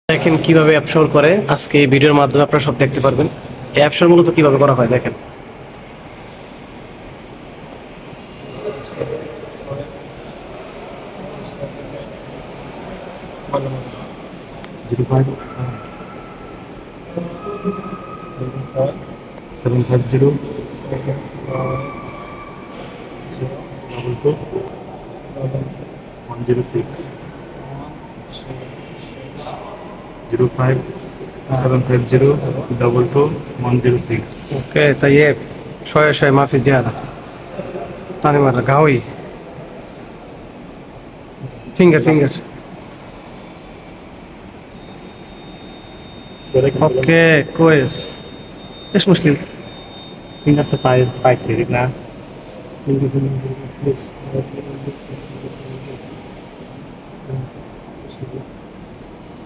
দেখেন কিভাবে অ্যাপ শোর করে আজকে এই ভিডিওর মাধ্যমে আপনারা সব দেখতে পারবেন। এই অ্যাপ শোর মূলত কিভাবে করা হয় দেখেন। Zero five 750 double two 106 05 750 double two 106 okay तो ये शोए शोए माफी ज्यादा ताने मार रहा हुई फिंगर फिंगर ओके कोइस ايش मुश्किल ফিঙ্গার তো পাইছি না